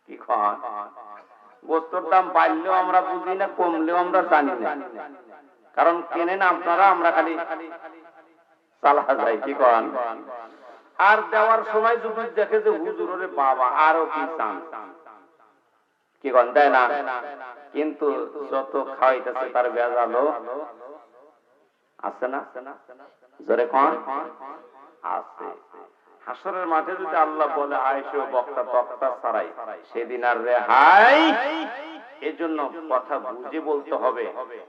কি খান গোস্তর দাম বাড়লেও আমরা বুঝি না, কমলেও আমরা জানি না, কারণ কেনেন আপনারা, আমরা খালি চালা যাই। কি খান আর দেওয়ার সময় যদি দেখে যে হুজুরে বাবা আরো কি চান, কি কন দেয় না, কিন্তু যত খাওয়াইতেছে তার বেজালো আছে না, জোরে কন আছে। হাসরের মাঠে যদি আল্লাহ বলে আয়েশো বক্তা তক্তা ছাড়াই, সেদিন আর রেহাই। এজন্য কথা বুঝে বলতে হবে।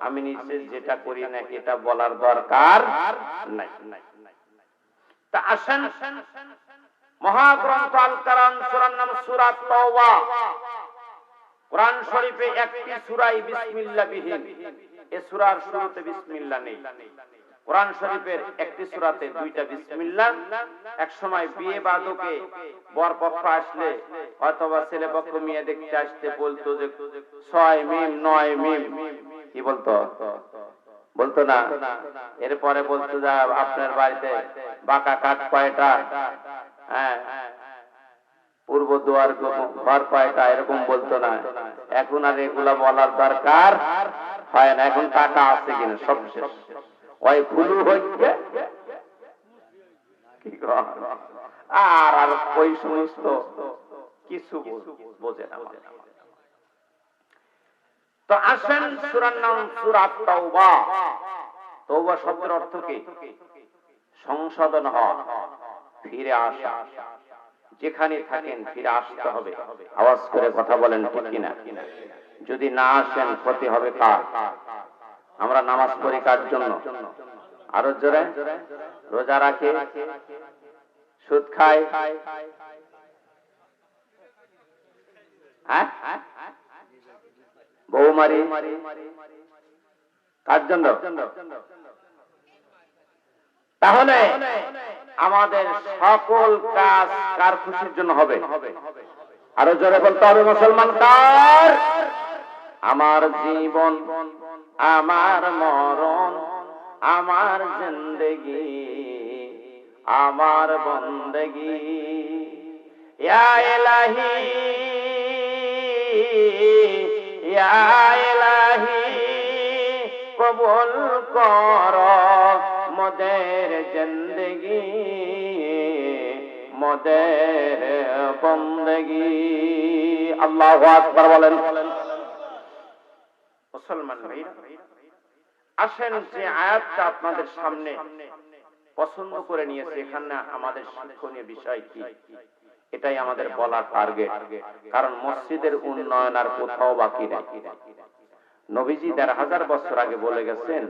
আমি নিজে যেটা করি না এটা বলার দরকার নাই। তা আসেন, মহাগ্রন্থ আল কোরআন সূরার নাম সূরা তাওবা। কোরআন শরীফে একটি সূরাই বিসমিল্লাহ বিহীন, এই সূরার শুরুতে বিসমিল্লাহ নেই। কোরআন শরীফের একটি সূরাতে দুইটা বিসমিল্লাহ। এক সময় বিয়ে বাদকে বর পক্ষ আসলে অথবা ছেলে পক্ষ মেয়ে দেখতে আসতে বলতো যে 6 মিম 9 মিম, কি বলতো, বলতো না। এরপরে বলতো যে আপনার বাড়িতে বাঁকা কাঠ কয়টা, হ্যাঁ পূর্ব দুয়ার ঘর কয়টা, এরকম বলতো না। এখন আর এগুলা বলার দরকার হয় না, এখন টাকা আছে কিনা সব শেষ। ওই ফুলু হচ্ছে আর আর ওই সমস্ত কিছু বোঝে না। তো আসেন সূরার নাম সূরা তাওবা। তাওবা শব্দের অর্থ কি? সংশোধন হওয়া, ফিরে আসা। যেখানে থাকেন ফিরে আসতে হবে। আওয়াজ করে কথা বলেন ঠিক কিনা? যদি না আসেন ক্ষতি হবে কার? আমরা নামাজ পড়ি কার জন্য? আরো জোরে। রোজা রাখে, সুদ খায়, বউ মারি, কার জন্য? তাহলে আমাদের সকল কাজ কার খুশির জন্য হবে? আরো জোরে বলতে হবে মুসলমান কার? আমার জীবন, আমার মরণ, আমার জিন্দেগি, আমার বন্দেগি, ইয়া ইলাহি ইয়া ইলাহি কবুল কর মোদের জিন্দেগি, মোদের বন্দেগি। আল্লাহু আকবার বলেন। মুসলমান ভাইরা আসেন, যে আয়াতটা আপনাদের সামনে পছন্দ করে নিয়েছে, এখানে আমাদের শিক্ষণীয় বিষয় কি, এটাই আমাদের বলার টার্গেট। কারণ মসজিদের উন্নয়ন আর কোথাও বাকি নাই। নবীজি ১৫০০ বছর আগে বলে গেছেন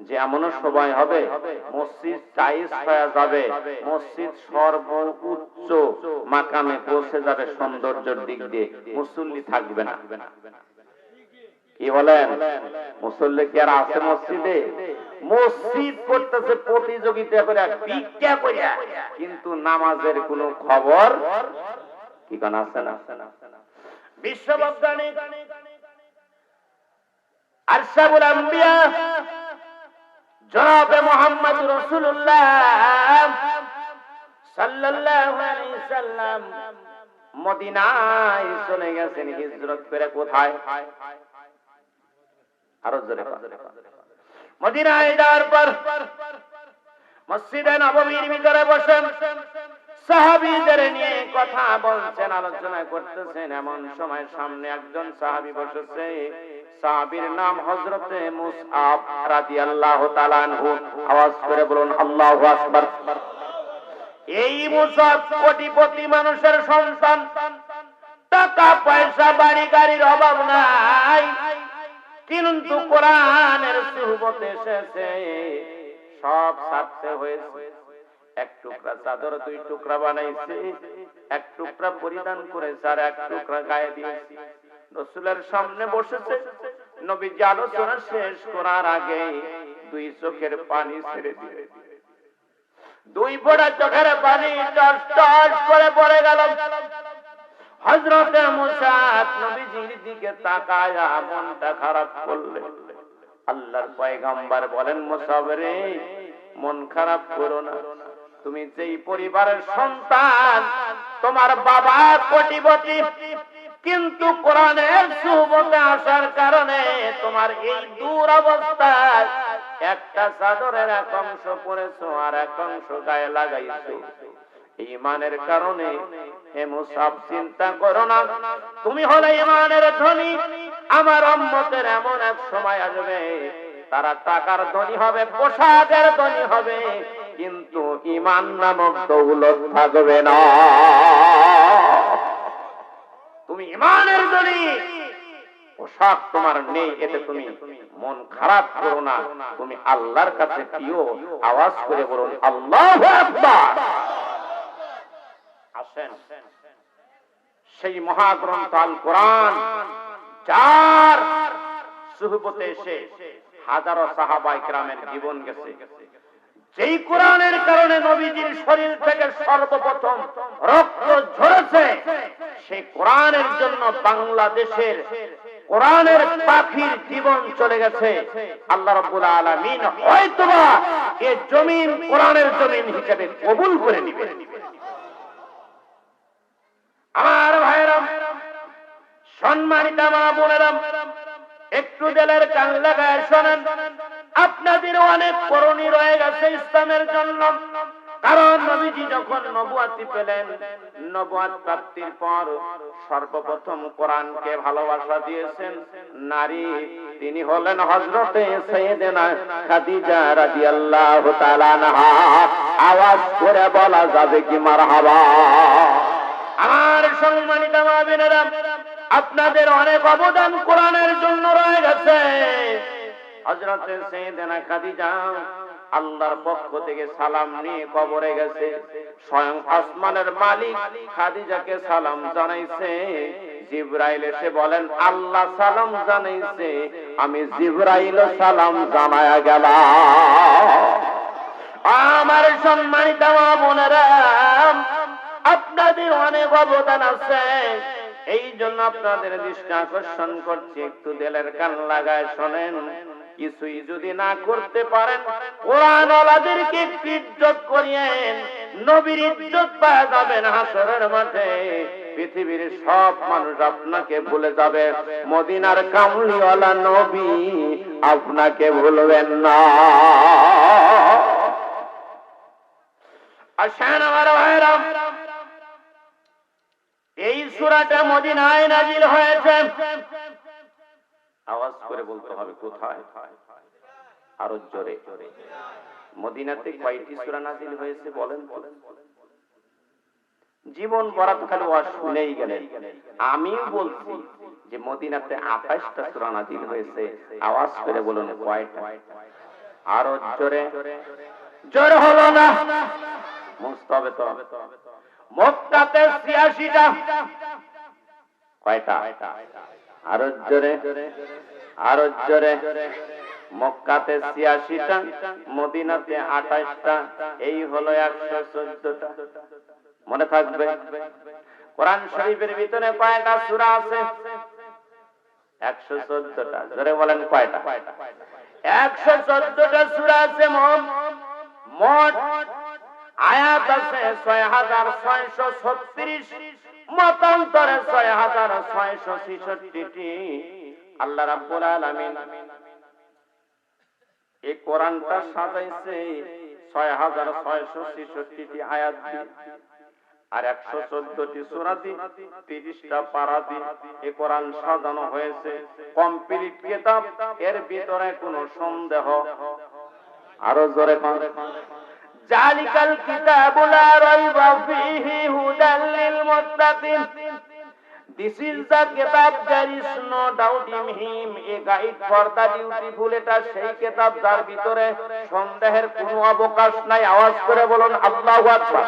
যে এমনও সময় হবে মসজিদ টাইস হয়ে যাবে, মসজিদ সর্বোচ্চ মাকামে পৌঁছে যাবে সৌন্দর্যের দিক দিয়ে, মুসল্লি থাকবে না। কি বলেন? মুসল্লি কি আর আছে মসজিদে? মসজিদ করতেছে প্রতিযোগিতা করে, ভিক্ষা করে, কিন্তু নামাজের কোনো খবর কি কোন আছে না? বিশ্ববৈজ্ঞানিক আরশাদুল আম্বিয়া জনাবে মুহাম্মদ রাসূলুল্লাহ সাল্লাল্লাহু আলাইহি সাল্লাম মদিনায় চলে গেছেন হিজরত করে। কোথায়? আরো জোরে। মদিনায় যাওয়ার পর মসজিদে নববীর ভিতরে বসেন সাহাবীদের নিয়ে কথা বলছেন, আলোচনা করতেছেন। এমন সময় সামনে একজন সাহাবী বসেছে, সাহাবীর নাম হযরতে মুসআব রাদিয়াল্লাহু তাআলা আনহু। আওয়াজ করে বলুন আল্লাহু আকবার। এই মুসআব কোটিপতি মানুষের সন্তান, টাকা পয়সা বাড়ি গাড়ির অভাব নাই, কিন্তু কোরআনের সুহবতে এসেছে, সব ছাড়তে হয়েছে। এক টুকরা চাদর 2 টুকরা বানাইছে, এক টুকরা পরিধান করেছে আর এক টুকরা গায়ে দিয়েছে। রাসূলের সামনে বসেছে। নবীজি আলোচনা শেষ করার আগে 2 চোখের পানি ছেড়ে দিয়ে, 2 ফোঁটা চোখের পানি টস টস করে পড়ে গেল। হযরতে মুসআব নবীজির দিকে তাকায়া মনটা খারাপ করলেন। আল্লাহর পয়গম্বর বলেন, মুসআব রে, মন খারাপ করো না। তুমি যেই পরিবারের সন্তান, তোমার বাবা কোটিপতি, কিন্তু কোরআনের সুহবতে আসার কারণে তোমার এই দুরবস্থায় একটা চাদরের এক অংশ পরেছো আর এক অংশ গায়ে লাগাইছো। ঈমানের কারণে হে মুসাব চিন্তা করো না, তুমি হলে ঈমানের ধনী। আমার উম্মতের এমন এক সময় আসবে তারা টাকার ধনী হবে, পোশাকের ধনী হবে, কিন্তু ঈমান নামক দৌলত থাকবে না। তুমি ঈমানের ধনী, পোশাক তোমার নেই, এতে তুমি মন খারাপ করো না। তুমি আল্লাহর কাছে প্রিয়, আওয়াজ করে বলুন আল্লাহু আকবার। আসেন সেই মহাগ্রন্থ আল কোরআন, যার সুহবতে এসে হাজারো সাহাবায়ে কেরামের জীবন গেছে, যেই কোরআনের কারণে নবীজির শরীর থেকে সর্বপ্রথম রক্ত ঝরেছে, সেই কোরআনের জন্য বাংলাদেশের কোরআনের পাখির জীবন চলে গেছে। আল্লাহ রাব্বুল আলামিন হয়তোবা এই জমিন কোরআনের জমিন হিসেবে কবুল করে নেবেন। আমার ভাইরা, সম্মানিত মা বোনেরা, একটু দিলের কান লাগায় শোনেন। আপনাদের অনেক করণীয় রয়ে গেছে ইসলামের জন্য। কারণ নবীজি যখন নবুয়াতি পেলেন, নবুয়াত প্রাপ্তির পর সর্বপ্রথম কোরআনকে ভালোবাসা দিয়েছেন নারী, তিনি হলেন হযরতে সাইয়েদেনা খাদিজা রাদিয়াল্লাহু তাআলা আনহা। আওয়াজ করে বলা যাবে কি মারহাবা। আমার সম্মানিত মা বোনেরা, আপনাদের অনেক অবদান কোরআনের জন্য রয়ে গেছে। হযরতে সাইয়েদেনা খাদিজা আল্লাহর পক্ষ থেকে সালাম নিয়ে কবরে গেছে। স্বয়ং আসমানের মালিক খাদিজাকে সালাম জানাইছে। জিবরাইল এসে বলেন আল্লাহ সালাম জানাইছে, আমি জিবরাইল সালাম জানায়া গেলাম। আমার সম্মানিত মা বোনেরা, আপনাদের অনেক অবদান আছে, এই জন্য আপনাদের দৃষ্টি আকর্ষণ করছি, একটু দিলের কান লাগায় শোনেন। কিছুই যদি না করতে পারেন, কোরআন ওয়ালাদেরকে ইজ্জত করিয়েন, নবীর ইজ্জত পাওয়া যাবেন হাসরের মাঠে। পৃথিবীর সব মানুষ আপনাকে ভুলে যাবে, মদিনার কামলিওয়ালা নবী আপনাকে ভুলবেন না। আসেন আমার ভাইরা, এই সূরাটা মদিনায় নাজিল হয়েছে। আওয়াজ করে বলতে হবে কোথায়, আরো জোরে। মদিনাতে কয়টি সূরা নাজিল হয়েছে বলেন তো? জীবন ভরা তো খালি ওয়াজ শুনেই গেলেন। আমি বলছি যে মদিনাতে 28টা সূরা নাজিল হয়েছে। আওয়াজ করে বলুন কয়টা, আরো জোরে। জোরে হলো না, বুঝতে হবে তো। মক্কাতে 86টা। কয়টা? আরো জোরে, আরো জোরে। মক্কাতে 86টা, মদিনাতে 28টা, এই হলো 114টা। মনে থাকবে। কোরআন শরীফের ভিতরে কয়টা সূরা আছে? 114টা। জোরে বলেন কয়টা? 114টা সূরা আছে। মোট আয়াত আছে 6636, মতান্তরে 6666টি। আল্লাহ রাব্বুল আলামিন এই কোরআনটা সাজাইছে 6666টি আয়াত দিয়ে, আর 114টি সূরা দিয়ে, 30টা পারা দিয়ে এই কোরআন সাজানো হয়েছে। কমপ্লিট কিতাব, এর ভিতরে কোনো সন্দেহ। আরো জোরে কোন জালিকাল কিতাবু লা রাইবা ফীহি হুদাল লিল মুত্তাকিন। This is the kitab, there is no doubt in him, a guide for the beautiful. এটা সেই কিতাব যার ভিতরে সন্দেহের কোনো অবকাশ নাই। আওয়াজ করে বলুন আল্লাহু আকবার।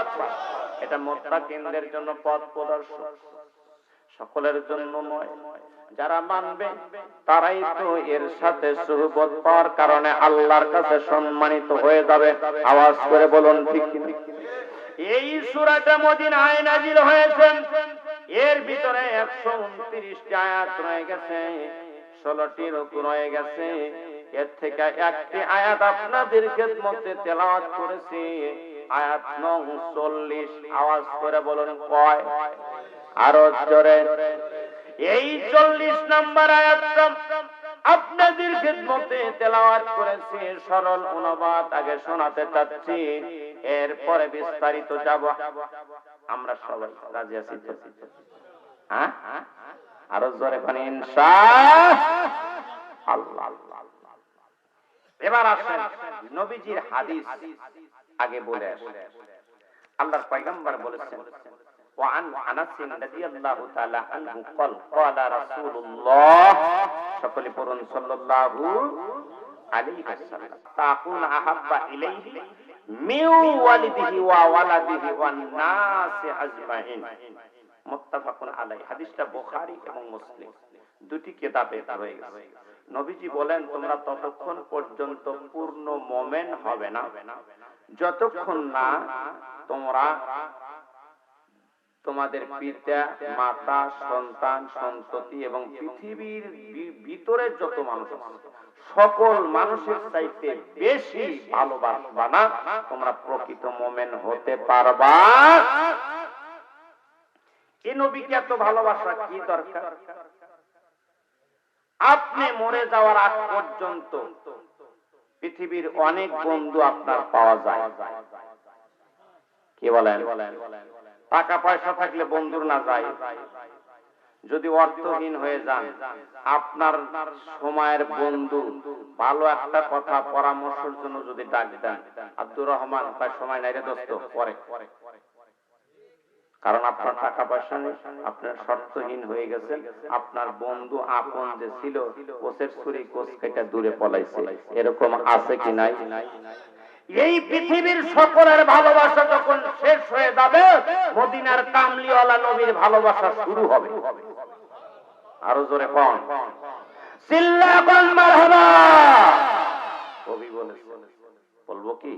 এটা মুত্তাকিনদের জন্য পথ প্রদর্শক, সকলের জন্য নয়। যারা মানবে তারাই তো এর সাথে সুহবত পাওয়ার কারণে আল্লাহর কাছে সম্মানিত হয়ে যাবে। আওয়াজ করে বলুন ঠিক কি? এই সূরাটা মদিনায় নাজিল হয়েছে। এর ভিতরে 129টি আয়াত রয়ে গেছে, 16টি রুকু রয়ে গেছে। এর থেকে একটি আয়াত আপনাদের খেদমতে তেলাওয়াত করেছি, আয়াত নং 40। আওয়াজ করে বলুন কয়, আরো জোরে। এই 40 নম্বর আয়াতটা আপনাদের খিদমতে তেলাওয়াত করেছি, সরল অনুবাদ আগে শোনাতে চাচ্ছি, এরপরে বিস্তারিত যাব। আমরা সবাই রাজি আছি তো? হ্যাঁ, আরো জোরে বলেন ইনশাআল্লাহ। এবার আসেন নবীজির হাদিস আগে বলে আসেন। আল্লাহর পয়গম্বর বলেছেন, وعن انس رضي الله تعالى عنه قال قال رسول الله সকলে পড়ুন সাল্লাল্লাহু আলাইহি ওয়াসাল্লাম, তাকুন আহাব্বা ইলাইহি মিন ওয়ালিদিহি ওয়া ওয়ালাদিহি ওয়ান নাসি আজমাইন, মুত্তাফাকুন আলাইহি। হাদিসটা বুখারী এবং মুসলিম দুটি কিতাবে রয়েছে। নবীজি বলেন, তোমরা ততক্ষণ পর্যন্ত পূর্ণ মুমিন হবে না যতক্ষণ না তোমরা তোমাদের পিতা, মাতা, সন্তান, সন্ততি এবং পৃথিবীর ভিতরে যত মানুষ সকল মানুষের চাইতে বেশি ভালোবাসবা না, তোমরা প্রকৃত মুমিন হতে পারবা। এই নবীকে এত ভালোবাসা কি দরকার? আপনি মরে যাওয়ার আগ পর্যন্ত পৃথিবীর অনেক বন্ধু আপনার পাওয়া যায়। কি বলেন? টাকা পয়সা থাকলে বন্ধুর না যায়, যদি অর্থহীন হয়ে যান আপনার সময়ের বন্ধু ভালো একটা কথা পরামর্শের জন্য যদি ডাক দেন, আব্দুর রহমান তার সময় নাই রে দোস্ত, পরে, কারণ আপনার টাকা পয়সা নেই, আপনার শর্তহীন হয়ে গেছেন, আপনার বন্ধু আপন যে ছিল কোষের ছুরি কোষ কেটে দূরে পলাইছে। এরকম আছে কি নাই? এই পৃথিবীর সকলের ভালোবাসা যখন শেষ হয়ে যাবে, মদিনার কামলিওয়ালা নবীর ভালোবাসা শুরু হবে। আরো জোরে কোন চিল্লাবেন মারহাবা। কবি বলেছে, বলবো কি?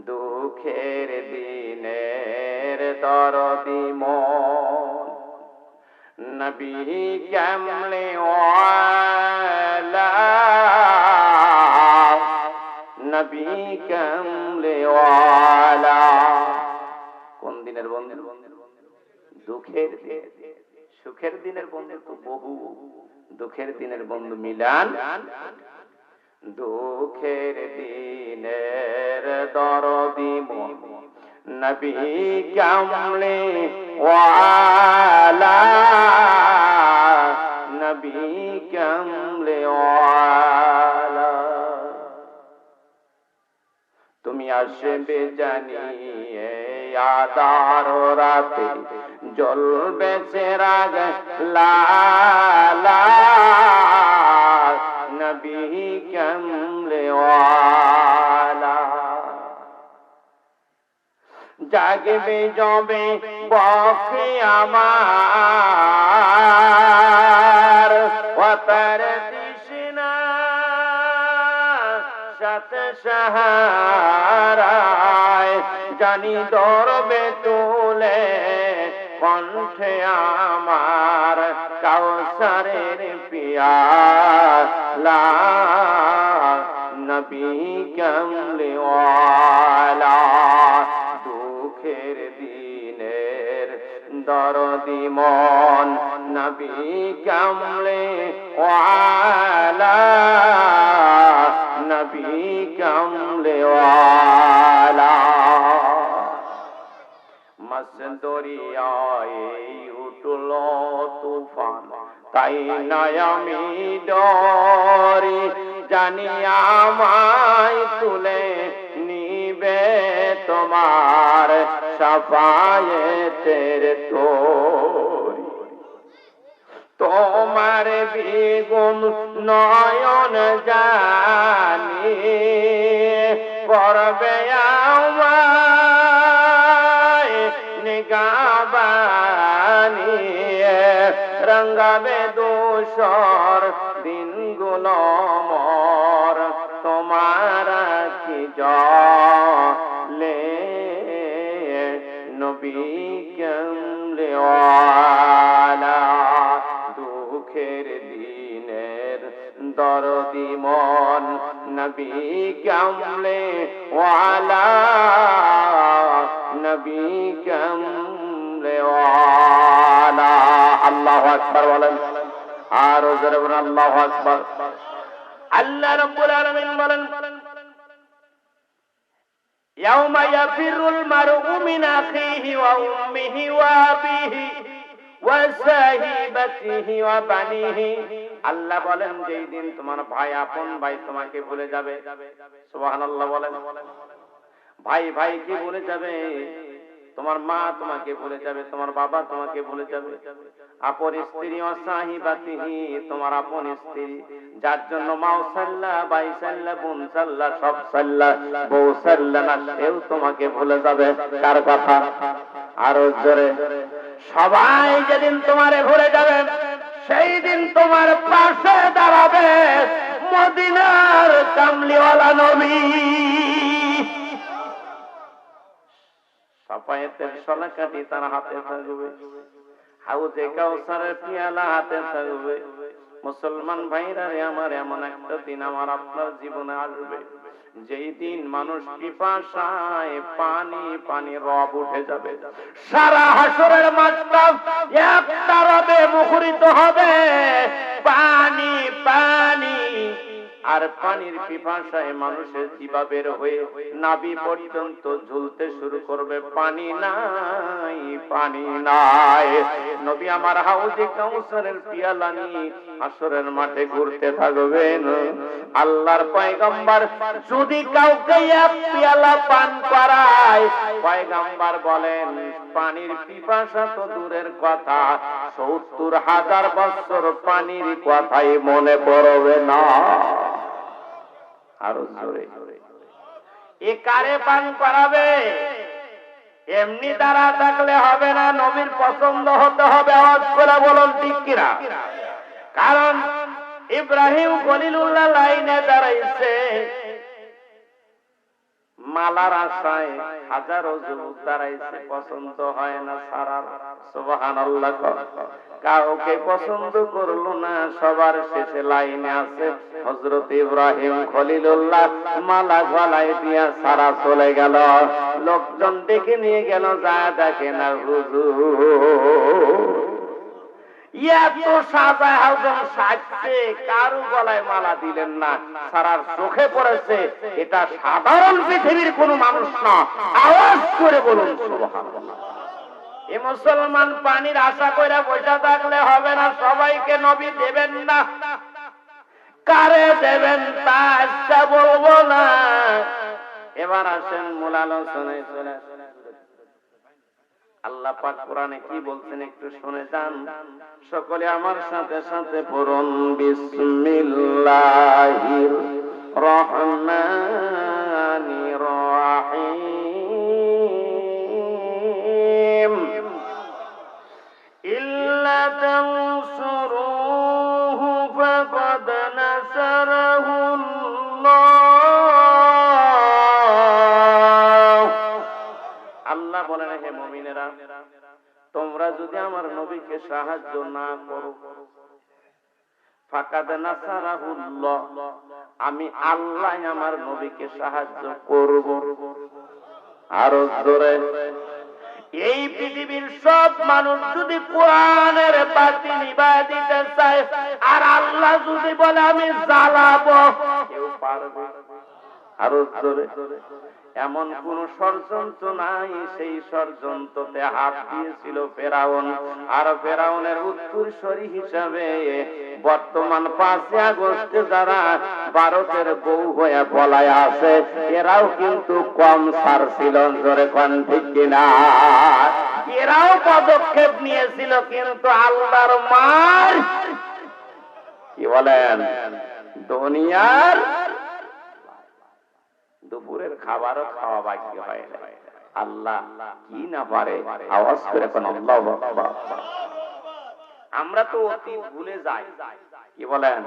দুঃখের দিনের দরদি মন নবী কামলে ওয়ালা, নবী কামলে ওয়ালা। কোন দিনের বন্ধু? দুঃখের, সুখের দিনের বন্ধু তো বহু, দুঃখের দিনের বন্ধু মিলান। দুঃখের দিনের দরদি মন নবী কামলে ওয়ালা, নবী কামলে ওয়ালা। তুমি আসবে জানিয়ে আদার রাতে জ্বলবে চেরাগ লালা, নবী কামলে ওয়ালা। জাগবে যবে বকে আমার ওয়াতার তৃষ্ণা সাথে সাহারায়, জানি দরবে তুলে কণ্ঠে আমার কাউসারের পিয়ালা, নবী কামলে ওয়ালা। দুঃখের দিনের দরদি মন নবী কামলে ওয়ালা, নবী কামলে ওয়ালা। মস্ত দরিয়ায় উঠল তুফান, তাই নয় আমি ডরি, জানি আমায় তুলে নিবে তোমার শাফায়েতের তরি। তোমার বেগুন নয়ন জানি করবে আমায় নিগাবানি, রঙ্গাবে দোষর দিনগুলো মর, তোমার কি জলে নবী কামলে ওয়ালা। দুঃখের দিনের দরদি মন নবী কামলে ওয়ালা, নবী কামলে ওয়ালা। আকবার বলেন, আর জোরে বলেন আল্লাহু আকবার। আল্লাহ রাব্বুল আলামিন বলেন, ইয়াউমা ইয়াফিরুল মারউ মিন আখিহি ওয়া উম্মিহি ওয়া আবিহি ওয়া সাহিবাতিহি ওয়া বানিহি। আল্লাহ বলেন, যেই দিন তোমার ভাই, আপন ভাই তোমাকে ভুলে যাবে। সুবহানাল্লাহ বলেন। ভাই ভাইকে ভুলে যাবে, তোমার মা তোমাকে ভুলে যাবে, তোমার বাবা তোমাকে ভুলে যাবে। আপন স্ত্রী অসাহিবাতিহি, তোমার আপন স্ত্রী, যার জন্য মাও সাল্লা, ভাই সাল্লা, বোন সাল্লা, সব সাল্লা, বউ সাল্লা না, সেও তোমাকে ভুলে যাবে। কার কথা? আরো জোরে। সবাই যেদিন তোমারে ভুলে যাবে, সেই দিন তোমার পাশে দাঁড়াবে মদিনার কামলিওয়ালা নবী। সাফায়েতের সলাকাটি তার হাতে থাকবে, হাউজে কাউসারের পিয়ালা হাতে থাকবে। মুসলমান ভাইরা রে আমার, এমন একটা দিন আমার আপনার জীবনে আসবে, যেই দিন মানুষ পিপাসায় পানি পানি রব উঠে যাবে। সারা হাসরের মাঠটা একটা রবে মুখরিত হবে, পানি পানি। আর পানির পিপাসায় মানুষের জিবা বের হয়ে নাভি পর্যন্ত ঝুলতে শুরু করবে। পানি নাই, পানি নাই। নবী আমার হাউজে কাউসারের পিয়ালা নিয়ে হাসরের মাঠে ঘুরতে থাকবেন। আল্লাহর পয়গম্বর যদি কাউকে এক পিয়ালা পান করায়, পয়গম্বর বলেন পানির পিপাসা তো দূরের কথা, ৭০,০০০ বছর পানির কথাই মনে পড়বে না। আরো জোরে। এ কারে পান করাবে? এমনি দ্বারা থাকলে হবে না, নবীর পছন্দ হতে হবে। আওয়াজ করে বলুন ঠিক কিনা? কারণ ইব্রাহিম খলিলুল্লাহ লাইনে দাঁড়াইছে, মালার আশায় হাজারো যুবক দাঁড়াইছে, পছন্দ হয় না সারা। সুবহানাল্লাহ। কাউকে পছন্দ করলো না, সবার শেষে লাইনে আছে হযরত ইব্রাহিম খলিলুল্লাহ। মালা গলায় দিয়া সারা চলে গেল, লোকজন ডেকে নিয়ে গেল, যা দেখে না হুজুর এত সাজায় হাউজন সাজছে, কারু গলায় মালা দিলেন না। সারার চোখে পড়েছে এটা সাধারণ পৃথিবীর কোন মানুষ না। আওয়াজ করে বলুন সুবহানাল্লাহ। এ মুসলমান পানির আশা করে বসে থাকলে হবে না, সবাইকে নবী দেবেন না। কারে দেবেন তা আজকে বলবো না। এবার আসেন মূল আলোচনায় চলে আসেন। আল্লাহ পাক কোরআনে কি বলছেন একটু শুনে যান। সকলে আমার সাথে সাথে পড়ুন, বিসমিল্লাহির রহমানির রহিম। ইল্লা তানসুরুহু ফাকাদ নাসারাহুল্লাহ। আল্লাহ বলেন, হে মুমিনেরা, তোমরা যদি আমার নবীকে সাহায্য না করো, ফাকাদ নাসারাহুল্লাহ, আমি আল্লাহ আমার নবীকে সাহায্য করব। আরো জোরে। এই পৃথিবীর সব মানুষ যদি কোরআনের বাতি নিভায় দিতে চায়, আর আল্লাহ যদি বলে আমি জ্বালাবো, কেউ পারবে? আরো জোরে। এমন কোন ষড়যন্ত্র নাই, সেই ষড়যন্ত্রতে হাত দিয়েছিল ফেরাউন। আর ফেরাউনের উত্তরসূরি হিসাবে বর্তমান ৫ই আগস্টে যারা ভারতের বউ হয়ে পলায় আছে, এরাও কিন্তু কম ছাড় ছিল। জোরে কোন ঠিক কিনা? এরাও পদক্ষেপ নিয়েছিল, কিন্তু আল্লাহর মার কি বলেন, দুনিয়ার দুপুরের খাবারও খাওয়া বাকি হয় না। আল্লাহ কি না পারে? আওয়াজ করে কোন আল্লাহু আকবার। আমরা তো অতীত ভুলে যাই, কি বলেন?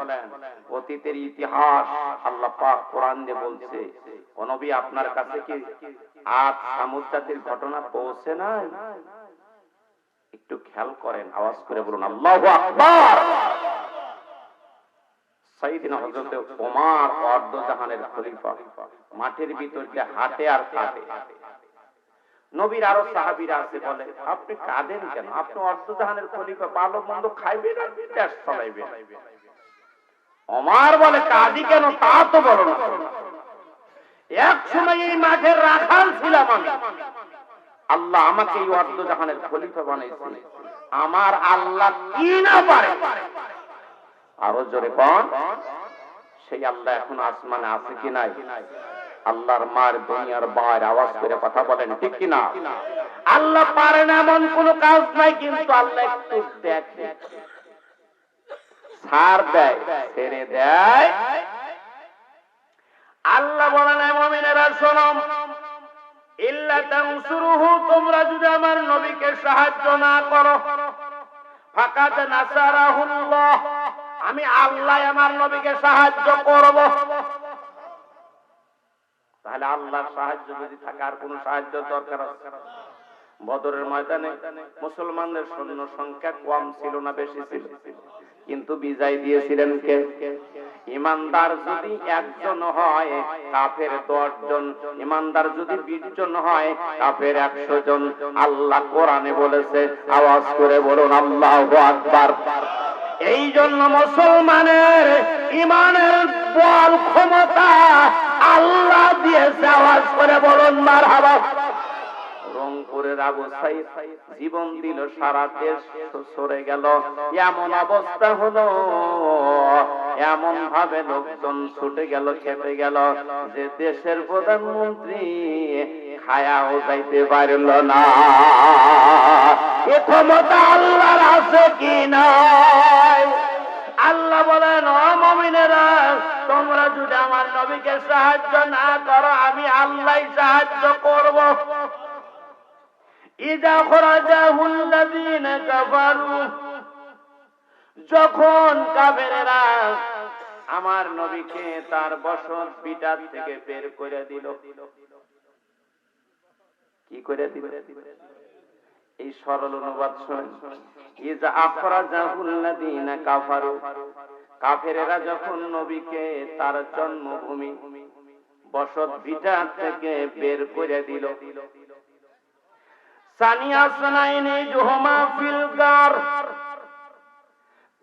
অতীতের ইতিহাস আল্লাহ পাক কোরআনে বলছে, ও নবী আপনার কাছে কি আদ সামুদ জাতির ঘটনা পৌঁছে নাই? একটু খেয়াল করেন, আওয়াজ করে বলুন আল্লাহু আকবার। সাইয়েদনা হযরত ওমর অর্ধ জাহানের খলিফা মাঠের ভিতর দিয়ে হাঁটে আর কাটে। নবীর আরো সাহাবীরা আছে, বলে আপনি কাঁদেন কেন? আপনি অর্ধজাহানের খলিফা, ভালো মন্দ খাইবেন আর দেশ চালাইবেন। ওমর বলে কাঁদি কেন তা তো বলো না। এক সময় এই মাঠের রাখাল ছিলাম আমি, আল্লাহ আমাকে এই অর্ধজাহানের খলিফা বানাইছে, আমার আল্লাহ কি না পারে? আরো জোরে কোন? সেই আল্লাহ এখন আসমানে আছে কি নাই? আল্লাহর মার দুনিয়ার বাইরে আওয়াজ করে কথা বলেন ঠিক কি না? আল্লাহ পারে না এমন কোন কাজ নাই, কিন্তু আল্লাহ একটু দেখে, ছাড় দেয়, ছেড়ে দেয়। আল্লাহ বলেন মুমিনেরা শোনো, ইল্লা তানসুরুহু, তোমরা যদি আমার নবীকে সাহায্য না করো, ফাকাদ নাসারাহুল্লাহ, আমি আল্লাহ আমার নবীকে সাহায্য করব। তাহলে আল্লাহর সাহায্য যদি থাকে আর কোন সাহায্য দরকার আছে? বদরের ময়দানে মুসলমানদের সৈন্য সংখ্যা কম ছিল না বেশি ছিল? কিন্তু বিজয় দিয়েছিলেন কে? ইমানদার যদি একজন হয়, কাফের 10 জন, ইমানদার যদি 20 জন হয়, কাফের 100 জন। আল্লাহ কোরআনে বলেছে, আওয়াজ করে বলুন আল্লাহু আকবার। এই জন্য মুসলমানের ইমানের বল ক্ষমতা আল্লাহ দিয়েছে, আওয়াজ করে বলুন মারহাবা। রংপুরের আবু সাইদ জীবন দিল, সারা দেশ সরে গেল, এমন অবস্থা হলো, এমন ভাবে লোকজন ছুটে গেল, খেপে গেল, যে দেশের প্রধানমন্ত্রী খায়াও যাইতে পারল না। এ ক্ষমতা আল্লাহর আছে কি নাই? আল্লাহ বলেন, ও মুমিনেরা, তোমরা যদি আমার নবীকে সাহায্য না করো, আমি আল্লাহ সাহায্য করব। ইযা খরাজাহুল্লাযীনা কাফারু, যখন কাফেরেরা আমার নবীকে তার বসত ভিটা থেকে বের করে দিল। কি করে দিল? এই সরল অনুবাদ শুনেন, ইযা আখরাজাহুল্লাযীনা কাফারু, কাফেরেরা যখন নবীকে তার জন্মভূমি বসত ভিটা থেকে বের করে দিল। সানিয়া সানাইনি জুহমা ফিল গার,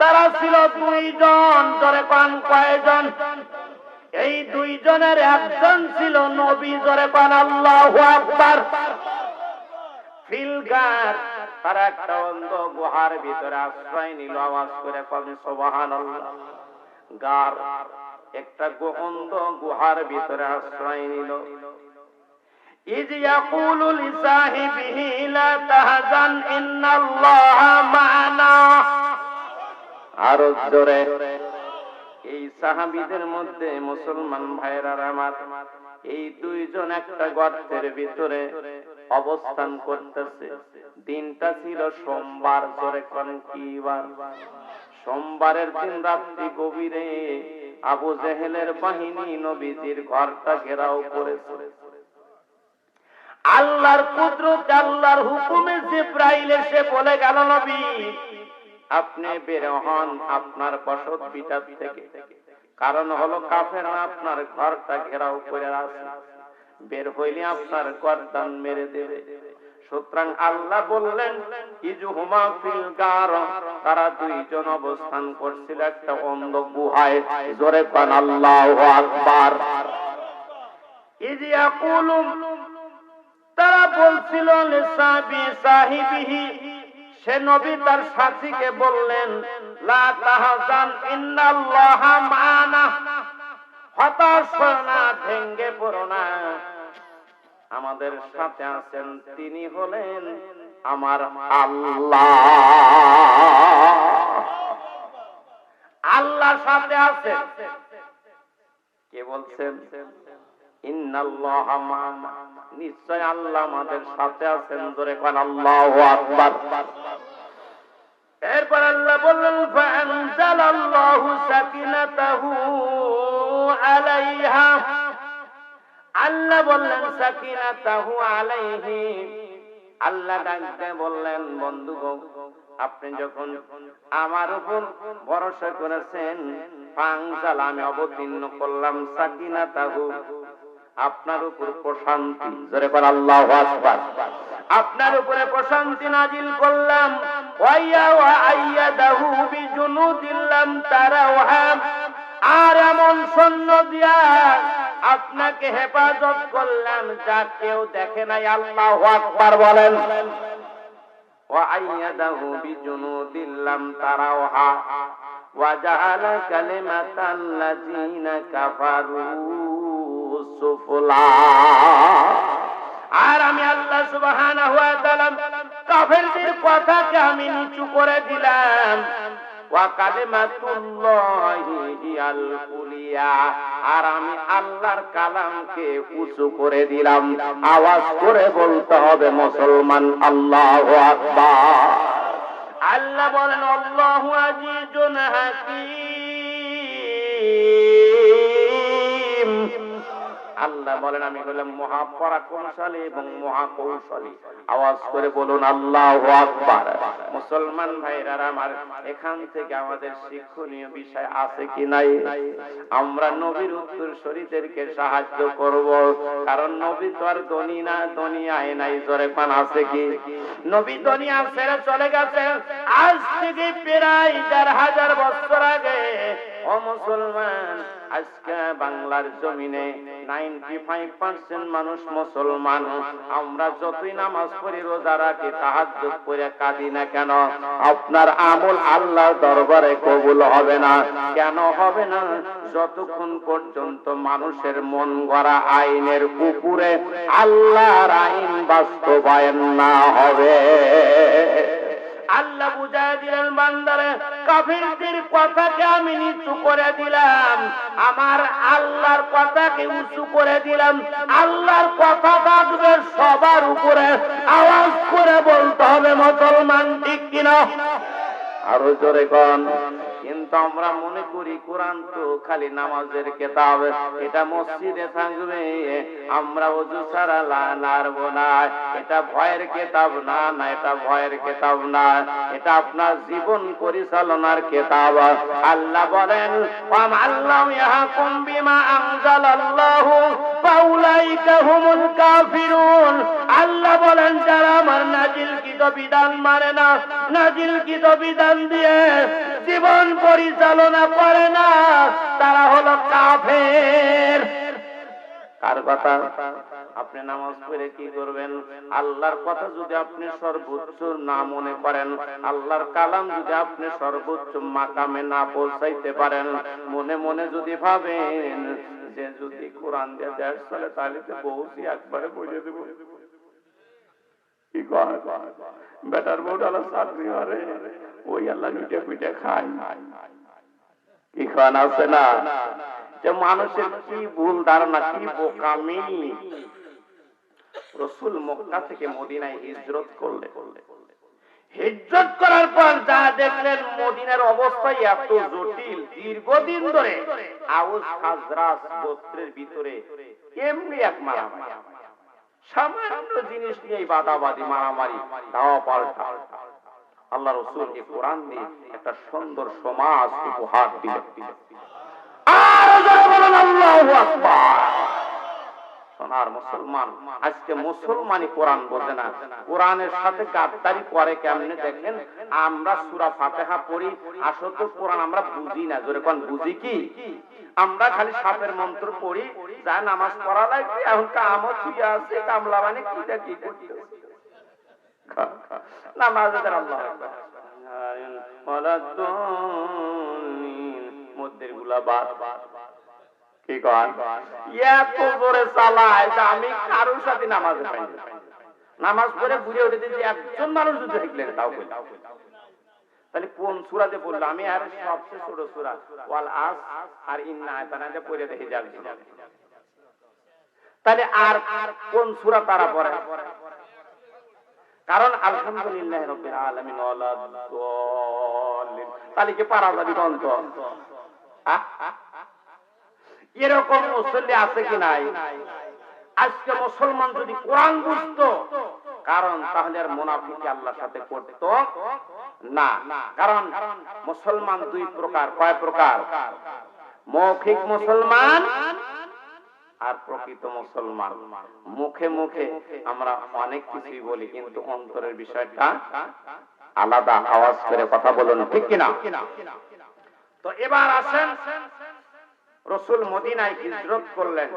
তারা ছিল 2 জন। জোরে পান কয়জন? এই 2 জনের একজন ছিল নবী। জোরে পান আল্লাহু আকবার। ফিল গার, তারা একটা অন্ধ গুহার ভিতরে আশ্রয় নিল। আওয়াজ করে বলেন সুবহানাল্লাহ। গার, একটা অন্ধ গুহার ভিতরে আশ্রয় নিল। ইয ইয়াকুলু লিসাহিবিহি লা তাহজান ইন্নাল্লাহা মা'ানা। আরো জোরে। এই সাহাবীদের মধ্যে মুসলমান ভাইরা আমার, এই 2 জন একটা গর্তের ভিতরে অবস্থান করতেছে। দিনটা ছিল সোমবার। জোরে কোন কি বার? সোমবারের দিন রাত্রি গভীরে আবু জেহেলের বাহিনী নবীজির ঘরটা ঘেরাও করেছে। আল্লাহর কুদরত, আল্লাহর হুকুমে জিবরাইল এসে বলে গেল, নবী আপনি বের হন আপনার বসত ভিটা থেকে। কারণ হলো কাফেররা আপনার ঘরটা ঘেরাও করে আছে, বের হইলে আপনার গর্দান মেরে দেবে। সুতরাং আল্লাহ বললেন, ইজহুমা ফিল গার, তারা 2 জন অবস্থান করছিল একটা অন্ধ গুহায়। জোরে পান আল্লাহু আকবার। ইয ইয়াকুলু, তারা বলছিল লিসাহিবিহি, সে নবী তার সাথীকে বললেন, লা তাহজান ইন্নাল্লাহা মা'ানা, হতাশ হও না, ভেঙ্গে পড়ো না, আমাদের সাথে আছেন, তিনি হলেন আমার আল্লাহ। আল্লাহর সাথে আছেন। কে বলছেন? ইন্নাল্লাহা মা'ানা, নিশ্চয় আল্লাহ আমাদের সাথে আছেন। জোরে কোন আল্লাহু আকবার। এরপর আল্লাহ বললেন, ফাআনজালাল্লাহু সাকিনাতাহু আলাইহা, আল্লাহ বললেন সাকিনাতাহু আলাইহি। আল্লাহ ডাকতে বললেন, বন্ধুগণ, আপনি যখন আমার উপর ভরসা করেছেন, ফাআনজাল, আমি অবতীর্ণ করলাম, সাকিনাতাহু, আপনার উপর প্রশান্তি, জোরে বলেন আল্লাহু আকবার, আপনার উপরে প্রশান্তি নাজিল করলাম। ওয়া আইয়াদাহু বিজুনুদিন লাম তারাওহা, আর এমন সৈন্য দিয়া আপনাকে হেফাজত করলাম যা কেউ দেখে নাই। আল্লাহু আকবার বলেন। ওয়া আইয়াদাহু বিজুনুদিন লাম তারাওহা ওয়া জাআলা কালিমাতাল্লাযীনা কাফারু সুফলা। আর আমি আল্লাহ সুবহানাহু ওয়া তাআলা কাফেরদের কথাকে আমি নিচু করে দিলাম। ওয়া কালিমাতুল্লাহি হিয়াল উলিয়া, আর আমি আল্লাহর কালামকে উঁচু করে দিলাম। আওয়াজ করে বলতে হবে মুসলমান আল্লাহু আকবার। আল্লাহ বলেন আল্লাহু আজিজুন হাকীম। আল্লাহ বলেন আমি হলাম মহাপরাক্রমশালী এবং মহাকৌশলী। আওয়াজ করে বলুন আল্লাহু আকবার। মুসলমান ভাইরা আমার, এখান থেকে আমাদের শিক্ষণীয় বিষয় আছে কি নাই? আমরা নবীর উত্তরসূরিদেরকে সাহায্য করব, কারণ নবী তো আর দুনিয়ায় নাই। জোরে পান আছে কি? নবী দুনিয়া ছেড়ে চলে গেছে আজ থেকে প্রায় ৪০০০ বছর আগে। ও মুসলমান, আজকে বাংলার জমিনে 95% মানুষ মুসলমান। আমরা যতই নামাজ পড়ি, রোজা রাখি, তাহাজ্জুদ পড়ে কাঁদি না কেন, আপনার আমল আল্লাহর দরবারে কবুল হবে না। কেন হবে না? যতক্ষণ পর্যন্ত মানুষের মন গড়া আইনের উপরে আল্লাহর আইন বাস্তবায়ন না হবে। আল্লাহ বুঝায় দিলেন বান্দারে, কাফিরদের কথাকে আমি নিচু করে দিলাম, আমার আল্লাহর কথাকে উঁচু করে দিলাম। আল্লাহর কথা থাকবে সবার উপরে। আওয়াজ করে বলতে হবে মুসলমান, ঠিক কিনা? আরো জোরে কোন। কিন্তু আমরা মনে করি কোরআন তো খালি নামাজের কিতাব, এটা মসজিদে থাকবে, আমরা ওযু ছাড়া নাড়ব না। এটা ভয়ের কিতাব না, না এটা ভয়ের কিতাব না, এটা আপনার জীবন পরিচালনার কিতাব। আল্লাহ বলেন ওয়ামাল্লাম ইয়াহকুম বিমা আনজালাল্লাহু ফাউলাইকা হুমুল কাফিরুন। আল্লাহ বলেন যারা আমার নাজিলকৃত বিধান মানে না, নাজিলকৃত বিধান দিয়ে জীবন পরিচালনা করে না, তারা হলো কাফের। কার কথা? আপনি নামাজ পড়ে কি করবেন? আল্লাহর কথা যদি আপনি সর্বোচ্চ না মনে করেন, আল্লাহর কালাম যদি আপনি সর্বোচ্চ মাকামে না পৌঁছাইতে পারেন, মনে মনে যদি ভাবেন যে যদি কোরআন দিয়ে দেশ চলে তাহলে তো পৌঁছি একবারে পড়ে দেব, কি কয় বেটার বউডালা চাকরি করে ওই আল্লাহ লুটে পিটে খায়, কি খান আছে না? যে মানুষের কি ভুল ধারণা, কি বোকামি। রাসূল মক্কা থেকে মদিনায় হিজরত করলে, হিজরত করার পর যা দেখলেন মদিনার অবস্থাই এত জটিল। দীর্ঘদিন ধরে আউস খাজরাজ গোত্রের ভিতরে এমনি এক মারামারি, সামান্য জিনিস নিয়ে বাদাবাদি মারামারি, দাওয়া পাল্টা। আল্লাহ রাসূল এই কোরআন দিয়ে একটা সুন্দর সমাজ উপহার দিলেন। আর বলেন আল্লাহু আকবার। সোনার মুসলমান, আজকে মুসলমানই কোরআন বোঝে না, কোরআনের সাথে গাদ্দারি করে কেমনে দেখেন। আমরা সূরা ফাতিহা পড়ি, আসলে কোরআন আমরা বুঝি না। জোরে কোন বুঝি কি? আমরা খালি সাপের মন্ত্র পড়ি, যা নামাজ পড়া লাগবে, এখন কামও ঠিক আছে, কামলা মানে কিটা কি করতে নামাজের আল্লাহু আকবার মধ্যের গুলা বাদ কি কয় এত জোরে চালায় যে আমি কারোর সাথে নামাজে পাই না। নামাজ পড়ে ঘুরে উঠেছে যে একজন মানুষ যদি দেখলেন তাও বলি, তাহলে কোন সূরাতে পড়লো? আমি আর সবচেয়ে ছোট সূরা ওয়াল আস আর ইন্না আয়াতানাতে পড়ে দেখে যাচ্ছি। তাহলে আর কোন সূরা তারা পড়ে? কারণ আলহামদুলিল্লাহ রাব্বিল আলামিন ওয়ালা দাল্লিন, তাহলে কি পারা যাবে বন্ধ? এরকম মুসল্লি আছে কি নাই? আজকে মুসলমান যদি কোরআন বুঝতো, কারণ তাহলে আর মুনাফিকি আল্লাহর সাথে করতো না। কারণ মুসলমান দুই প্রকার। কয় প্রকার? মৌখিক মুসলমান আর প্রকৃত মুসলমান। মুখে মুখে আমরা অনেক কিছুই বলি, কিন্তু অন্তরের বিষয়টা আলাদা। আওয়াজ করে কথা বলুন, ঠিক কিনা? তো এবার আসেন, রাসূল মদিনায় হিজরত করলেন।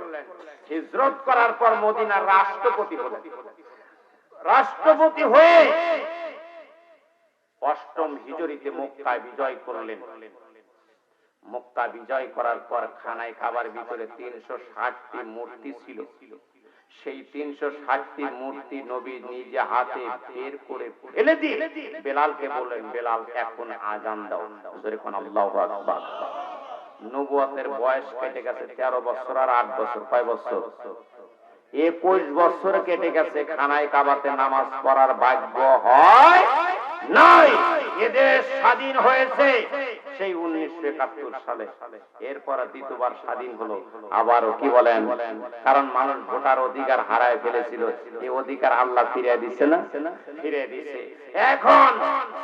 হিজরত করার পর মদিনার রাষ্ট্রপতি হলেন। রাষ্ট্রপতি হয়ে অষ্টম হিজরিতে মক্কা বিজয় করলেন। মক্কা বিজয় করার পর খানায় কাবার ভিতরে 360টি মূর্তি ছিল। সেই 360টি মূর্তি নবী নিজে হাতে বের করে ফেলে দিয়ে বেলালকে বললেন, বেলাল এখন আজান দাও। যখন আল্লাহু আকবার। নবুয়তের বয়স কেটে গেছে 13 বছর আর 8 বছর। কয় বছর? 21 বছর কেটে গেছে। খানায় কাবাতে নামাজ পড়ার ভাগ্য হয় নাই। এদেশ স্বাধীন হয়েছে সেই 1971 সালে। এরপর দ্বিতীয়বার স্বাধীন হলো। আবারও কি বলেন? কারণ মানুষ ভোটার অধিকার হারায় ফেলেছিল, এই অধিকার আল্লাহ ফিরিয়ে দিচ্ছে না? ফিরিয়ে দিচ্ছে। এখন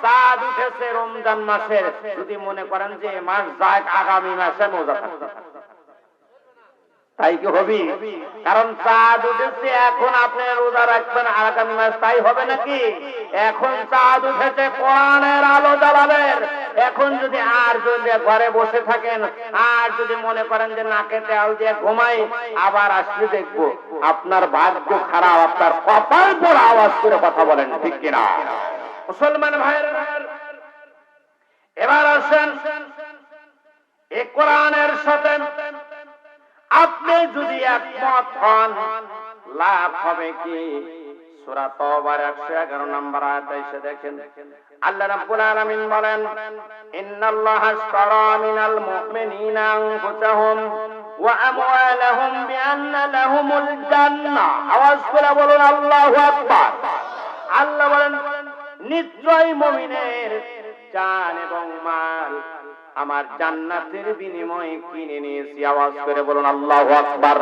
চাঁদ উঠেছে রমজান মাসের। যদি মনে করেন যে মাস যাক, আগামী মাসে মজা থাকবে, তাই কি হবে? কারণ চাঁদ উঠেছে, এখন আপনি রোজা রাখবেন আগামী মাস, তাই হবে নাকি? এখন চাঁদ উঠেছে, কোরআনের আলো জ্বালাবেন। এখন যদি ঘরে বসে থাকেন, আর যদি মনে করেন যে নাকে তেল দিয়ে ঘুমাই, আবার আসলে দেখবো আপনার ভাগ্য খারাপ, আপনার কপাল পোড়া। আওয়াজ করে কথা বলেন, ঠিক কিনা? মুসলমান ভাইয়েরা, এবার আসেন এই কোরআনের সাথে আপনি যদি একমত হন, লাভ হবে কি? সূরা তাওবার 111 নম্বর আয়াতে এসে দেখেন, আল্লাহ রাব্বুল আলামিন বলেন, ইন্নাল্লাহা আশতারা মিনাল মুমিনিনা আনফুসাহুম ওয়া আমওয়ালাহুম বিআন্না লাহুমুল জান্নাহ। আওয়াজ করে বলুন আল্লাহু আকবার। আল্লাহ বলেন, নিশ্চয়ই মুমিনের জান এবং মাল আমার জান্নাতের বিনিময়ে কিনে নিয়েছি। আওয়াজ করে বলুন আল্লাহু আকবার।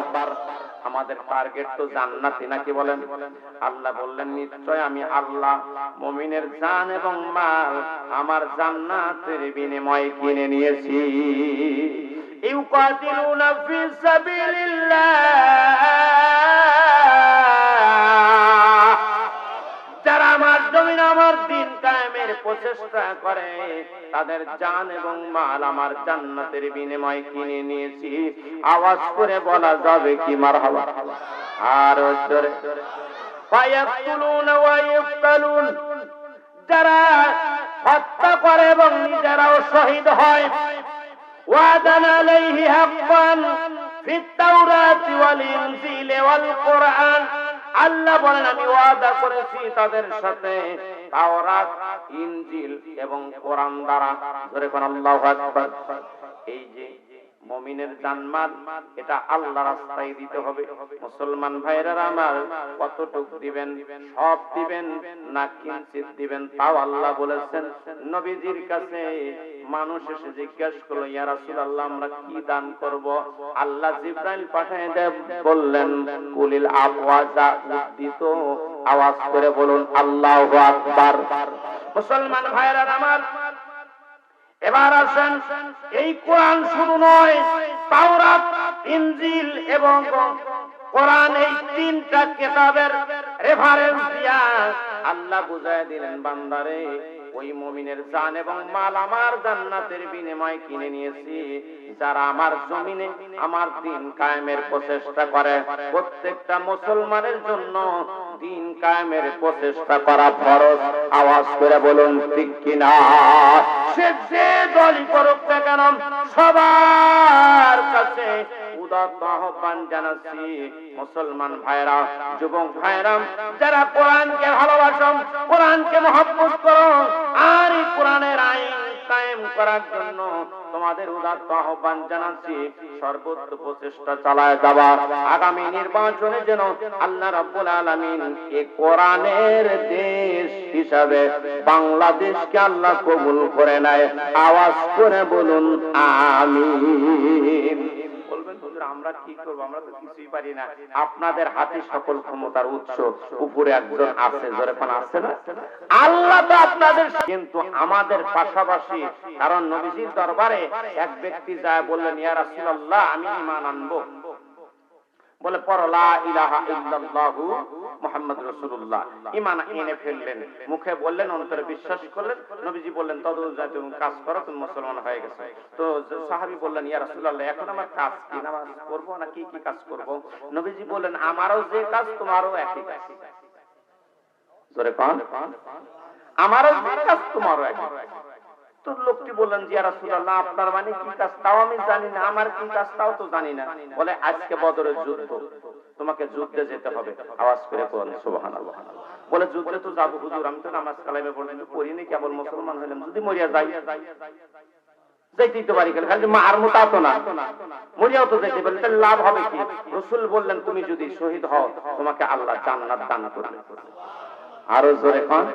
আমাদের টার্গেট তো জান্নাতি, নাকি বলেন? আল্লাহ বললেন, নিশ্চয় আমি আল্লাহ মুমিনের জান এবং মাল আমার জান্নাতের বিনিময়ে কিনে নিয়েছি। ইউকাতিলুনা ফি সাবিলিল্লাহ, যারা আমার জমিন আমার দিন কায়েমের প্রচেষ্টা করে, তাদের জান এবং মাল আমার জান্নাতের বিনিময়ে কিনে নিয়েছি। আওয়াজ করে বলা যাবে কি মারহাবা? আর জোরে, ফায়াকতুলুনা ওয়া ইউকতালুন, যারা হত্যা করে এবং নিজেরাও শহীদ হয়। ওয়াদান আলাইহি হাক্কান ফিত তাওরাতি ওয়াল ইনজিল ওয়াল কুরআন, আল্লাহ বলেন আমি ওয়াদা করেছি তাদের সাথে তাওরাত, ইনজিল এবং কোরআন দ্বারা। জোরে কোন আল্লাহু আকবার। এই যে মুমিনের জানমাল, এটা আল্লাহ রাস্তায় দিতে হবে। মুসলমান ভাইরা আমার, কতটুকু দিবেন? সব দিবেন না কিঞ্চিত দিবেন? তাও আল্লাহ বলেছেন, নবীজির কাছে মানুষ এসে জিজ্ঞাসা করলো, ইয়া রাসূলুল্লাহ আমরা কি দান করব? আল্লাহ জিবরাইল পাঠিয়ে বললেন, কুলিল আফওয়াজা উদ্দিত। আওয়াজ করে বলুন আল্লাহু আকবার। মুসলমান ভাইরা আমার, এবার আসেন, এই কোরআন শুধু নয়, তাওরাত, ইনজিল এবং কোরআন, এই তিনটা কিতাবের রেফারেন্স দিয়া আল্লাহ বুঝায় দিলেন, বান্দারে ওই মুমিনের জান এবং মাল আমার জান্নাতের বিনিময়ে কিনে নিয়েছি। যারা আমার জমিনে আমার দিন কায়েমের প্রচেষ্টা করে, প্রত্যেকটা মুসলমানের জন্য দিন কায়েমের প্রচেষ্টা করা ফরজ। আওয়াজ করে বলুন ঠিক কিনা? সে যে দলই করুক না কেন, সবার কাছে উদাত্ত আহ্বান জানাচ্ছি, মুসলমান ভাইরা, যুবক ভাইরা, যারা কোরআনকে ভালোবাসো, কোরআনকে মহব্বত করো, আর এই কোরআনের আইন কায়েম করার জন্য তোমাদের উদাত্ত আহ্বান জানাচ্ছি, সর্বোচ্চ প্রচেষ্টা চালায় যাবা। আগামী নির্বাচনে যেন আল্লাহ রাব্বুল আলামিন এই কোরআনের দেশ হিসাবে বাংলাদেশকে আল্লাহ কবুল করে নেয়। আওয়াজ করে বলুন আমিন। আমরা কি করবো? আমরা তো কিছুই পারি না। আপনাদের হাতে সকল ক্ষমতার উৎস, উপরে একজন আছে, জোরে কোন আছে না? আল্লাহ তো আপনাদের, কিন্তু আমাদের পাশাপাশি, কারণ নবীজির দরবারে এক ব্যক্তি যায় বললেন, ইয়া রাসূলুল্লাহ আমি ঈমান আনবো। বলে পড়ো লা ইলাহা ইল্লাল্লাহু মুহাম্মাদুর রাসূলুল্লাহ। ঈমান এনে ফেললেন, মুখে বললেন, অন্তরে বিশ্বাস করলেন। নবীজি বললেন তদুযায়ী তুমি কাজ করো, তুমি মুসলমান হয়ে গেছো। তো সাহাবী বললেন ইয়া রাসূলুল্লাহ, এখন আমার কাজ কি? নামাজ পড়বো না কি কি কাজ করব? নবীজি বললেন আমারও যে কাজ তোমারও একই কাজ। জোরে কোন, আমারও যে কাজ তোমারও একই। তো লোকটি বললেন যে ইয়া রাসূলুল্লাহ, আপনার মানে কি কাজ তাও আমি জানি না, আমার কি কাজ তাও তো জানি না। বলে আজকে বদরের যুদ্ধ, তোমাকে যুদ্ধে যেতে হবে। আওয়াজ করে বলেন সুবহানাল্লাহ। বলে যুদ্ধে তো যাবো হুজুর, আমি তো নামাজ কালামে পর্যন্ত পড়িনি, কেবল মুসলমান হইলাম, যদি মরিয়া যাই যাইতেই তো পারি, খালি মার মোটা তো না, মরিয়াও তো যেতে পারি, তাহলে লাভ হবে কি? রাসূল বললেন তুমি যদি শহীদ হও তোমাকে আল্লাহ জান্নাত দান করবে। আরো জোরে কোন,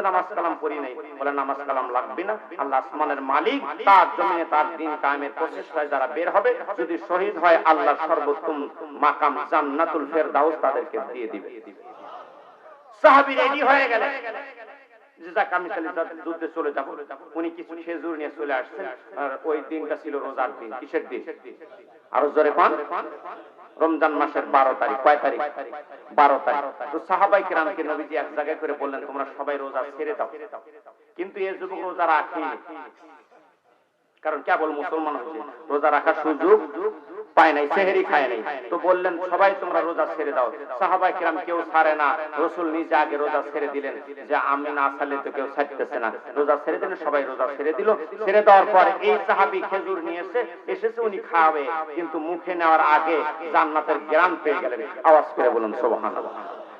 নামাজ কালাম পড়ি নাই। বলে নামাজ কালাম লাগবে না, আল্লাহ আসমানের মালিক, তার জমিনে তার দিন কায়েমের প্রচেষ্টায় যারা বের হবে, যদি শহীদ হয় আল্লাহর সর্বোত্তম মাকাম জান্নাতুল ফেরদাউস তাদেরকে দিয়ে দিবে। সাহাবী রেডি হয়ে গেলেন যে যাক আমি তাহলে যুদ্ধে চলে যাব। উনি কিছু খেজুর নিয়ে চলে আসছেন, আর ওই দিনটা ছিল রোজার দিন। কিসের দিন? আরো জোরে পান, রমজান মাসের 12 তারিখ। কয় তারিখ? 12 তারিখ। তো সাহাবায়ে কেরামকে নবীজি এক জায়গায় করে বললেন তোমরা সবাই রোজা ছেড়ে দাও। কিন্তু এই যুবক রোজা রাখেনি, কারণ কেবল মুসলমান হয়েছে, রোজা রাখার সুযোগ পায় নাই, সেহরি খায় নাই। তো বললেন সবাই তোমরা রোজা ছেড়ে দাও। সাহাবায়ে কেরাম কেউ ছাড়ে না, রাসূল নিজে আগে রোজা ছেড়ে দিলেন, যে আমি না ছাড়লে তো কেউ ছাড়তেছে না। রোজা ছেড়ে দিলেন, সবাই রোজা ছেড়ে দিল। ছেড়ে দেওয়ার পর এই সাহাবী খেজুর নিয়ে এসেছে, উনি খাবে, কিন্তু মুখে নেওয়ার আগে জান্নাতের ঘ্রাণ পেয়ে গেলেন। আওয়াজ করে বলুন সুবহানাল্লাহ।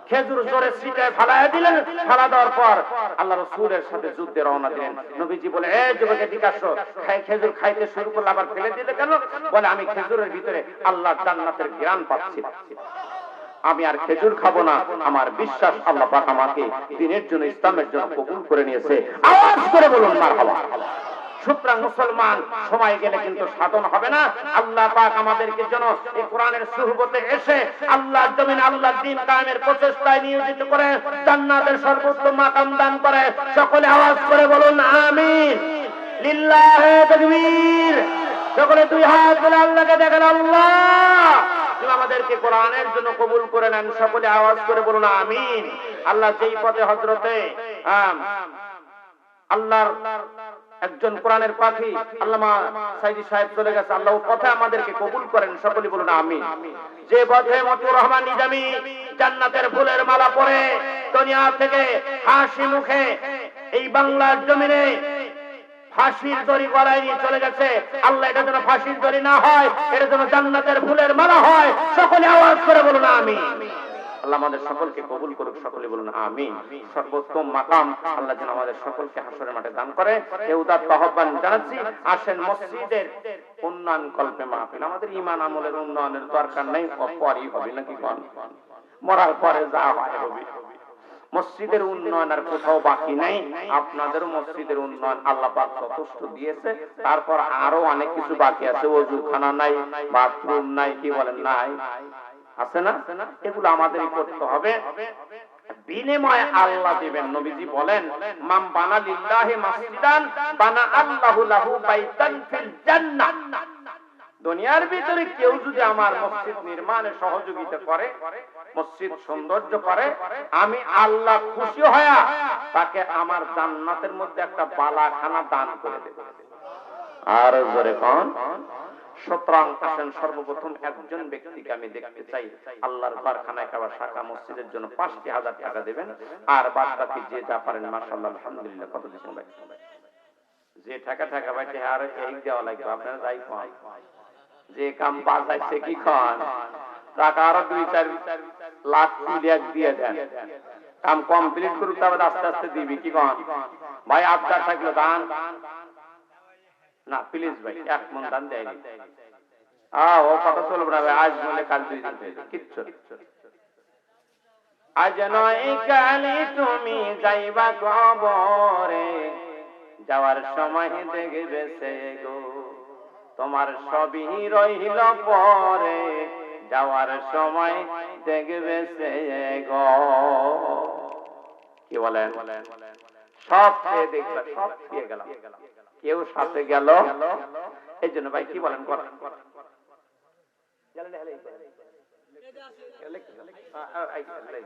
খেজুর জোরে ছিটায় ফালায়া দিলেন। ফালা দেওয়ার পর আল্লাহ রাসূলের সাথে যুদ্ধে রওনা দিলেন। নবীজি বলে এই যুবক এদিকে আসো, খেজুর খাইতে শুরু করলে আবার ফেলে দিলে কেন? বলে আমি খেজুরের ভিতরে আল্লাহর জান্নাতের ঘ্রাণ পাচ্ছি, আমি আর খেজুর খাবো না। আমার বিশ্বাস আল্লাহ পাক আমাকে দ্বীনের জন্য, ইসলামের জন্য কবুল করে নিয়েছে। আওয়াজ করে বলুন মারহাবা। সুতরাং মুসলমান সময় গেলে কিন্তু সাধন হবে না। আল্লাহ পাক আমাদেরকে যেন এই কোরআনের সুহবতে এসে আল্লাহর জমিনে আল্লাহর দ্বীন কায়েমের প্রচেষ্টায় নিয়োজিত করে জান্নাতের সর্বোত্তম মাকাম দান করে। সকলে আওয়াজ করে বলুন আমিন। লিল্লাহি তাকবীর। সকলে দুই হাত তুলে আল্লাহকে দেখেন, আল্লাহ তুমি আমাদেরকে কোরআনের জন্য কবুল করে নেন। সকলে আওয়াজ করে বলুন আমিন। আল্লাহ যেই পথে হযরতে আল্লাহর একজন কোরআনের পাখি আল্লামা সাইদি সাহেব চলে গেছে, আল্লাহ ওই পথে আমাদেরকে কবুল করেন। সকলে বলুন আমিন। যে পথে মতিউর রহমান নিজামী জান্নাতের ফুলের মালা পরে দুনিয়া থেকে হাসি মুখে এই বাংলার জমিনে ফাঁসির দড়ি গলায় নিয়ে চলে গেছে, আল্লাহ এটা যেন ফাঁসির দড়ি না হয়, এটা যেন জান্নাতের ফুলের মালা হয়। সকলে আওয়াজ করে বলুন আমিন। আল্লাহ আমাদের সকলকে কবুল করুক। সকলে বলুন আমিন। সর্বোত্তম মাকাম আল্লাহ যেন আমাদের সকলকে হাসরের মাঠে দান করে। এই উদাত্ত আহ্বান জানাচ্ছি, আসেন মসজিদের উন্নয়ন কল্পে মাহফিল। আমাদের ঈমান আমলের উন্নয়নের দরকার নেই, পরই হবে নাকি কোন, মরার পরে যা হয় হবে। মসজিদের উন্নয়ন আর কোথাও বাকি নেই। আপনাদের মসজিদের উন্নয়ন আল্লাহ পাক যথেষ্ট দিয়েছে, তারপর আরো অনেক কিছু বাকি আছে। ওযুখানা নাই, বাথরুম নাই, কি বলেন নাই, আছে না? এগুলো আমাদেরই করতে হবে, বিনিময়ে আল্লাহ দিবেন। নবীজি বলেন মান বানা লিল্লাহি মাসজিদান বানা আল্লাহু লাহু বাইতান ফিল জান্নাহ। দুনিয়ার ভিতরে কেউ যদি আমার মসজিদ নির্মাণে সহযোগিতা করে, মসজিদ সৌন্দর্য করে, আমি আল্লাহ খুশি হয়া তাকে আমার জান্নাতের মধ্যে একটা বালাখানা দান করে দেব। আর জোরে কোন। সুতরাং আসেন সর্বপ্রথম একজন ব্যক্তিকে আমি দেখতে চাই আল্লাহর বারখানায় কাবা শাখা মসজিদের জন্য ৫০০০ টাকা দেবেন, আর বাদ বাকি যে যা পারেন মাশাআল্লাহ আলহামদুলিল্লাহ। কত দিচ্ছেন ভাই? যে টাকা বাইতে আর এই দেওয়া লাগবে, আপনারা যাই পান, যে কাম বাজাইছে কি খান টাকা আরো ২-৪ লাখ দিয়ে দেন, কাম কমপ্লিট করুক, তারপরে আস্তে আস্তে দিবি কি খান ভাই। আবদার থাকলো দান না, প্লিজ ভাই, এক মন দান দেয়নি। ও কথা চলবে না ভাই, আজ বলে কাল ২ দিন হয়ে যায়, কিচ্ছু। আজ নয় কালি তুমি যাইবা কবরে, যাওয়ার সময় দেখবে সে গো তোমার সবই রইল পরে, যাওয়ার সময় দেখবে সে গো। কি বলেন? সব পেয়ে দেখবে, সব পেয়ে গেলাম, কেউ সাথে গেল। এই জন্য ভাই কি বলেন, ভাই ভাই ভাই ভাই ভাই ভাই ভাই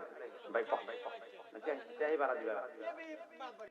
ভাই ভাই ভাই ভাই ভাই ভাই ভাই ভাই ভাই ভাই ভাই